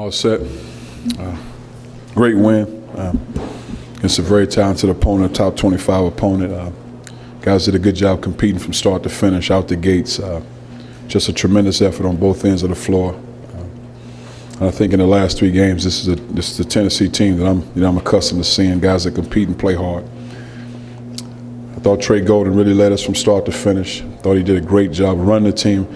All set. Great win. It's a very talented opponent, top 25 opponent. Guys did a good job competing from start to finish, out the gates. Just a tremendous effort on both ends of the floor. And I think in the last 3 games, this is a Tennessee team that I'm accustomed to seeing, guys that compete and play hard. I thought Trey Golden really led us from start to finish. Thought he did a great job running the team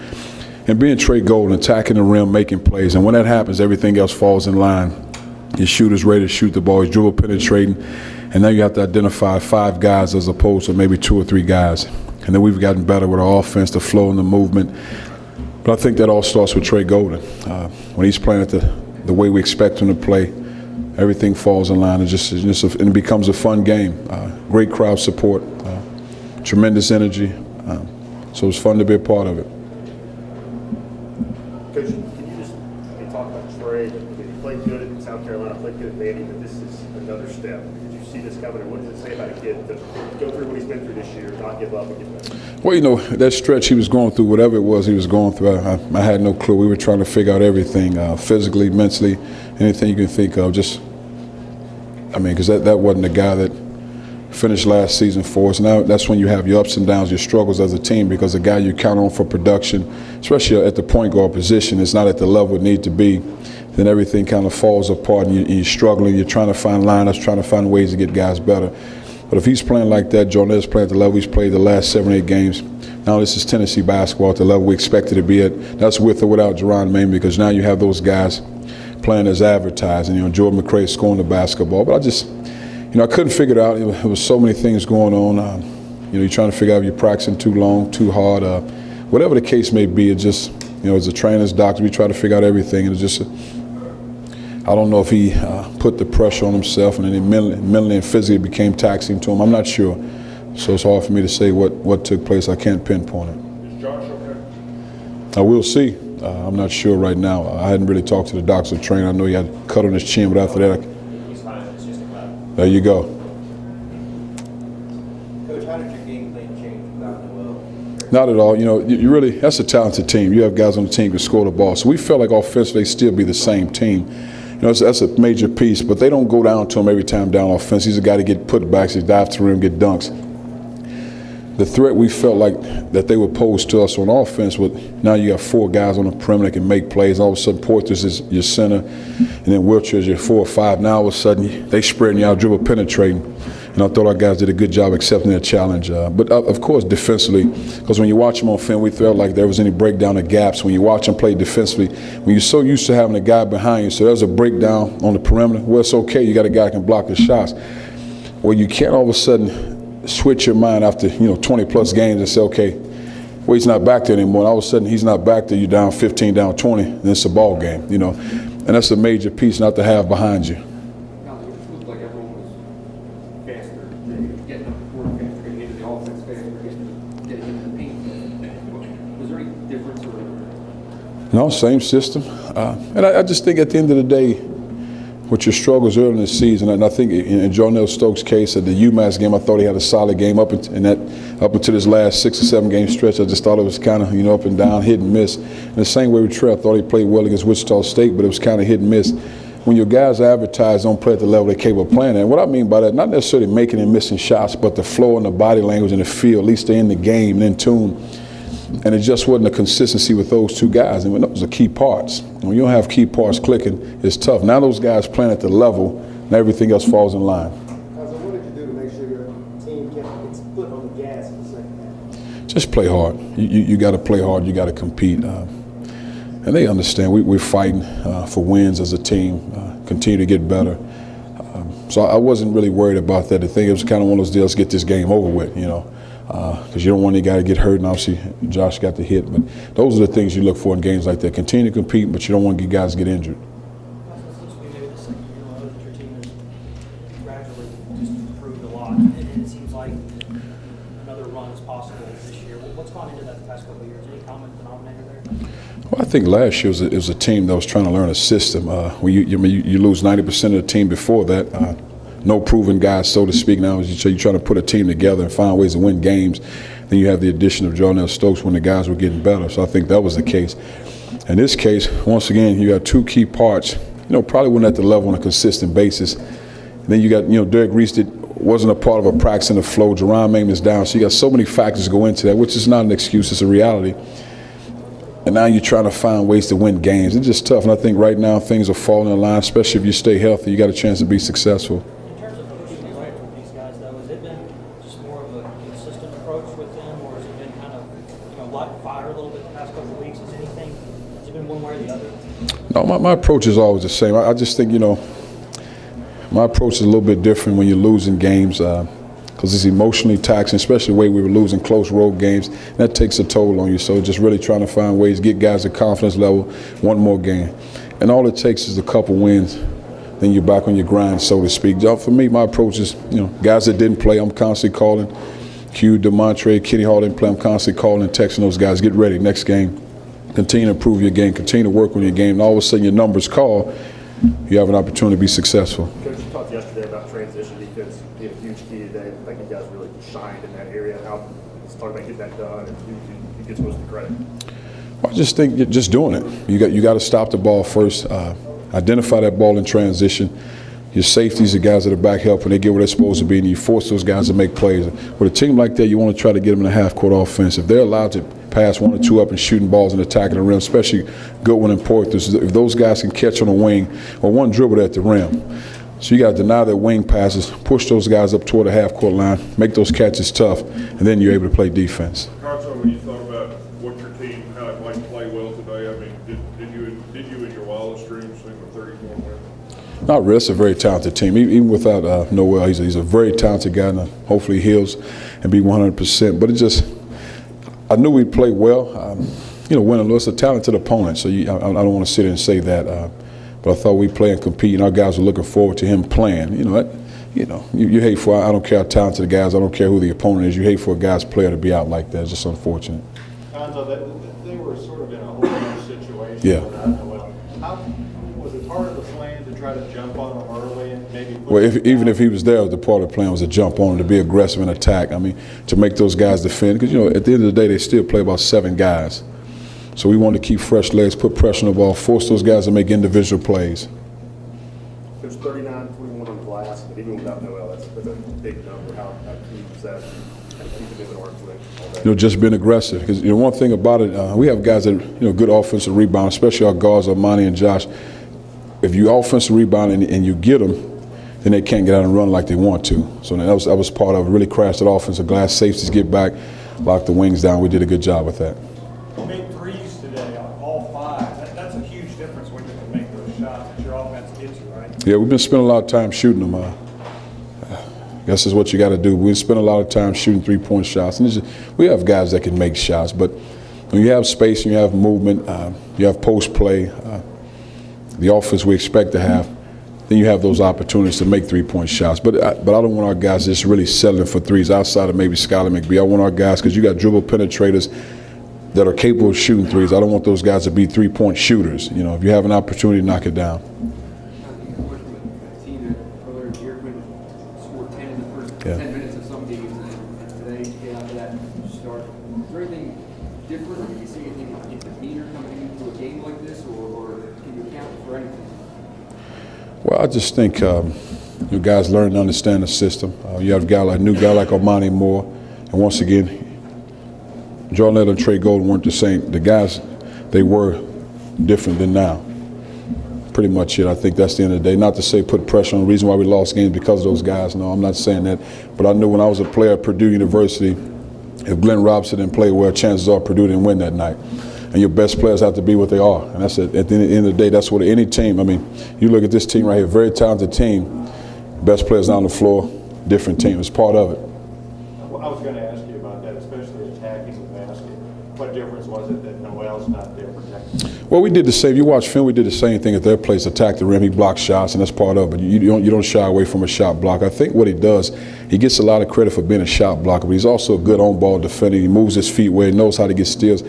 and being Trey Golden, attacking the rim, making plays. And when that happens, everything else falls in line. Your shooter's ready to shoot the ball, he's dribble penetrating, and now you have to identify 5 guys as opposed to maybe 2 or 3 guys. And then we've gotten better with our offense, the flow and the movement. But I think that all starts with Trey Golden. When he's playing at the way we expect him to play, everything falls in line. And it becomes a fun game. Great crowd support, tremendous energy. So it's fun to be a part of it. Coach, can you just talk about Trey? He played good at South Carolina, played good at Vandy, but this is another step. Did you see this coming, and what does it say about a kid to go through what he's been through this year, not give up and get better? Well, you know, that stretch he was going through, whatever it was he was going through, I had no clue. We were trying to figure out everything, physically, mentally, anything you can think of. Because that wasn't the guy that finished last season for us. Now that's when you have your ups and downs, your struggles as a team, because the guy you count on for production, especially at the point guard position, is not at the level it needs to be. Then everything kind of falls apart, and you're struggling. You're trying to find lineups, trying to find ways to get guys better. But if he's playing like that, Jordan's playing at the level he's played the last 7 or 8 games. Now this is Tennessee basketball at the level we expected to be at. That's with or without Jerron Main, because now you have those guys playing as advertised. And, Jordan McRae scoring the basketball. But I couldn't figure it out. There was so many things going on. You're trying to figure out if you're practicing too long, too hard. Whatever the case may be, it just, as a trainer's doctor, we try to figure out everything. And it's just, I don't know if he put the pressure on himself and then mentally and physically became taxing to him. I'm not sure. So it's hard for me to say what took place. I can't pinpoint it. Is Josh okay? I will see. I'm not sure right now. I hadn't really talked to the doctor or trainer. I know he had a cut on his chin, but after that, He's fine. It's just a cut. There you go. Coach, how did your game plan change without Noel? Not at all. You really, that's a talented team. You have guys on the team who can score the ball. So we felt like offensively they'd still be the same team. That's a major piece, but they don't go down to him every time down offense. He's a guy to get put backs, he dive to the rim, get dunks. The threat we felt like that they would pose to us on offense with, now you got 4 guys on the perimeter that can make plays. All of a sudden Portis is your center, and then Wiltshire is your 4 or 5. Now all of a sudden they spreading you out, dribble penetrating. And I thought our guys did a good job accepting that challenge. But of course defensively, because when you watch them on film, we felt like there was any breakdown of gaps. When you watch them play defensively, when you're so used to having a guy behind you, so there's a breakdown on the perimeter, well, it's okay. You got a guy who can block the shots. Well, you can't all of a sudden switch your mind after 20-plus games and say, okay, well, he's not back there anymore. And all of a sudden he's not back there. You're down 15, down 20, and it's a ball game. And that's a major piece not to have behind you. Now, it looked like everyone was faster, getting up the court faster, getting into the offense faster, getting into the paint. Was there any difference? No, same system. And I just think at the end of the day, with your struggles early in the season, and I think in Jonell Stokes' case at the UMass game, I thought he had a solid game up until this last 6 or 7 game stretch. I just thought it was kind of up and down, hit and miss. And the same way with Trey, I thought he played well against Wichita State, but it was kind of hit and miss. When your guys advertise don't play at the level they're capable of playing at, and what I mean by that, not necessarily making and missing shots, but the flow and the body language and the feel, at least they're in the game and in tune. And it just wasn't a consistency with those 2 guys. And those are key parts. When you don't have key parts clicking, it's tough. Now those guys playing at the level, and everything else falls in line. What did you do to make sure your team kept its foot on the gas in the second half? Just play hard. You got to play hard. You got to compete. And they understand. We're fighting for wins as a team, continue to get better. So I wasn't really worried about that. I think it was kind of one of those deals, get this game over with, because you don't want any guy to get hurt, and obviously Josh got the hit. But those are the things you look for in games like that. Continue to compete, but you don't want guys to get injured. Maybe the second year in a row that your team has gradually just improved a lot, and it seems like another run is possible this year. What's gone into that the past couple of years? Any common denominator there? Well, I think last year it was a team that was trying to learn a system. When you lose 90% of the team before that. No proven guys, so to speak. Now you're trying to put a team together and find ways to win games. Then you have the addition of Jonell Stokes when the guys were getting better. So I think that was the case. In this case, once again, you have 2 key parts probably wasn't at the level on a consistent basis. And then you got, Derek Reese wasn't a part of a practice in the flow. Jerron Mayman is down. So you got so many factors go into that, which is not an excuse, it's a reality. And now you're trying to find ways to win games. It's just tough. And I think right now things are falling in line, especially if you stay healthy. You got a chance to be successful. In terms of pushing the limits with these guys, though, has it been just more of a consistent approach with them, or has it been kind of, light fire a little bit the past couple of weeks? Has it been one way or the other? No, my approach is always the same. I just think, my approach is a little bit different when you're losing games because it's emotionally taxing, especially the way we were losing close road games. That takes a toll on you. So just really trying to find ways to get guys at confidence level, one more game. And all it takes is a couple wins, then you're back on your grind, so to speak. For me, my approach is, guys that didn't play, I'm constantly calling. Q, DeMontre, Kenny Hall didn't play, I'm constantly calling and texting those guys, get ready, next game. Continue to improve your game, continue to work on your game, and all of a sudden your numbers call, you have an opportunity to be successcul. Coach, you talked yesterday about transition defense being a huge key today. I think you guys really shined in that area. Let's talk about getting that done, and who gets most of the credit? I just think you're just doing it. You got to stop the ball first, identify that ball in transition. Your safeties, the guys that are back helping, they get where they're supposed to be, and you force those guys to make plays. With a team like that, you want to try to get them in a half-court offense. If they're allowed to pass one or two up and shooting balls and attacking the rim, especially Goodwin and Portis, if those guys can catch on the wing or one dribble at the rim. So you got to deny their wing passes, push those guys up toward the half-court line, make those catches tough, and then you're able to play defense. Carter, when you thought about what your team, how it might play well today, I mean, did you in your wildest dreams think of 34 wins? Not really. It's a very talented team. Even without Noel, he's a very talented guy, and hopefully he heals and be 100%. But I knew we'd play well. Win or lose, a talented opponent, so I don't want to sit here and say that. But I thought we'd play and compete, and our guys were looking forward to him playing. You hate for, I don't care how talented the guys, I don't care who the opponent is, you hate for a guy's player to be out like that. It's just unfortunate. Gonzo, they were sort of in a whole other situation. Yeah. How was it part of the plan to try to jump on them early and maybe put Well, even if he was there, the part of the plan was to jump on him, to be aggressive and attack. I mean, to make those guys defend. Because, at the end of the day, they still play about 7 guys. So we wanted to keep fresh legs, put pressure on the ball, force those guys to make individual plays. There's 39-21 on the glass, but even without Noel, that's a big number. How key is that? How to keep it in arm's length all day? Just being aggressive. Because one thing about it, we have guys that good offensive rebound, especially our guards, Armani and Josh. If you offensive rebound and you get them, then they can't get out and run like they want to. So that was part of it. Really crashed that offensive glass. Safeties get back, lock the wings down. We did a good job with that. You made threes today on all 5. That's a huge difference when you can make those shots that your offense gives you, right? Yeah, we've been spending a lot of time shooting them. I guess that's what you got to do. We spend a lot of time shooting 3-point shots. And we have guys that can make shots, but when you have space and you have movement, you have post play, the offense we expect to have, then you have those opportunities to make 3-point shots. But I don't want our guys just really settling for threes outside of maybe Skylar McBee. I want our guys, because you got dribble penetrators that are capable of shooting threes. I don't want those guys to be 3-point shooters. If you have an opportunity, knock it down. A team that earlier this year couldn't score 10 in the first 10 minutes of some games, and today you get out to that start. Is there anything different, or do you see anything in demeanor coming into a game like this, or can you account for anything? Well, I just think you guys learn to understand the system. You have a new guy like Armani Moore, and once again, Jordan Love and Trey Golden weren't the same. The guys, they were different than now. Pretty much it. I think that's the end of the day. Not to say put pressure on. The reason why we lost games because of those guys. No, I'm not saying that. But I knew when I was a player at Purdue University, if Glenn Robinson didn't play well, chances are Purdue didn't win that night. And your best players have to be what they are. And that's it. At the end of the day, that's what any team, you look at this team right here, very talented team, best players on the floor, different team. It's part of it. I was going to ask you about that, especially attacking the basket. What difference was it that Noel's not there protecting? Well, we did the same. You watch film, we did the same thing at their place, attack the rim. He blocks shots, and that's part of it. You don't shy away from a shot block. I think what he does, he gets a lot of credit for being a shot blocker, but he's also a good on-ball defender. He moves his feet where he knows how to get steals.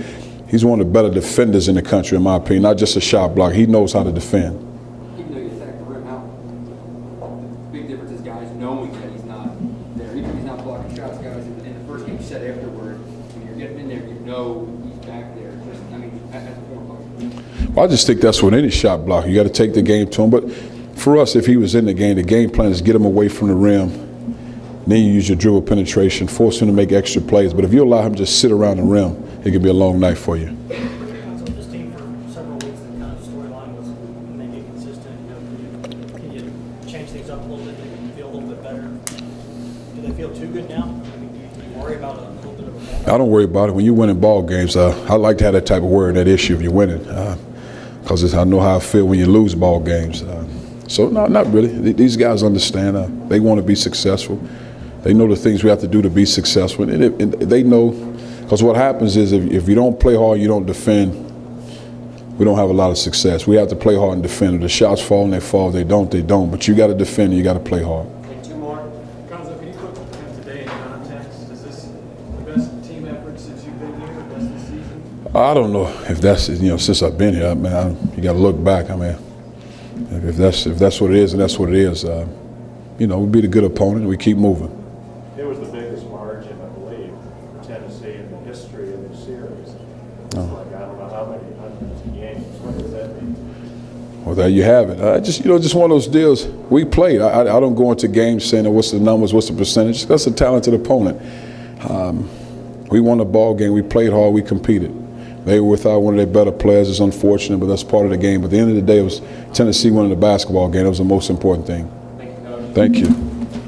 He's one of the better defenders in the country, in my opinion, not just a shot blocker. He knows how to defend. Even though you attack the rim out, the big difference is guys knowing that he's not there. Even if he's not blocking shots, guys, in the first game you said afterward, when you're getting in there, you know he's back there. Just, as a former player. Well, I just think that's what any shot blocker. You got to take the game to him. But for us, if he was in the game plan is get him away from the rim. Then you use your dribble penetration, force him to make extra plays. But if you allow him to just sit around the rim, it could be a long night for you. So this team for several weeks, the kind of storyline was when they get consistent. Can you change things up a little bit, make them feel a little bit better? Do they feel too good now? I mean, do you worry about a little bit of a ball? I don't worry about it. When you're winning ball games, I like to have that type of worry and that issue if you're winning, because I know how I feel when you lose ball games. So no, not really. These guys understand. They want to be successful. They know the things we have to do to be successful, and they know. Because what happens is if you don't play hard, you don't defend, we don't have a lot of success. We have to play hard and defend. If the shots fall and they fall, they don't, they don't. But you got to defend and you got to play hard. Take two more. Gonzo, can you put today in context? Is this the best team effort since you've been here, the best this season? I don't know if that's, since I've been here, man, you got to look back. I mean, if that's what it is, and that's what it is, we beat a good opponent and we keep moving. It was the biggest margin, I believe, for Tennessee in the history of this series. It's like, I don't know how many hundreds of games. What does that mean? Well, there you have it. Just one of those deals. We played. I don't go into games saying, what's the numbers, what's the percentage. That's a talented opponent. We won the ball game. We played hard. We competed. They were without one of their better players. It's unfortunate, but that's part of the game. But at the end of the day, it was Tennessee winning the basketball game. That was the most important thing. Thank you, Coach. Thank you.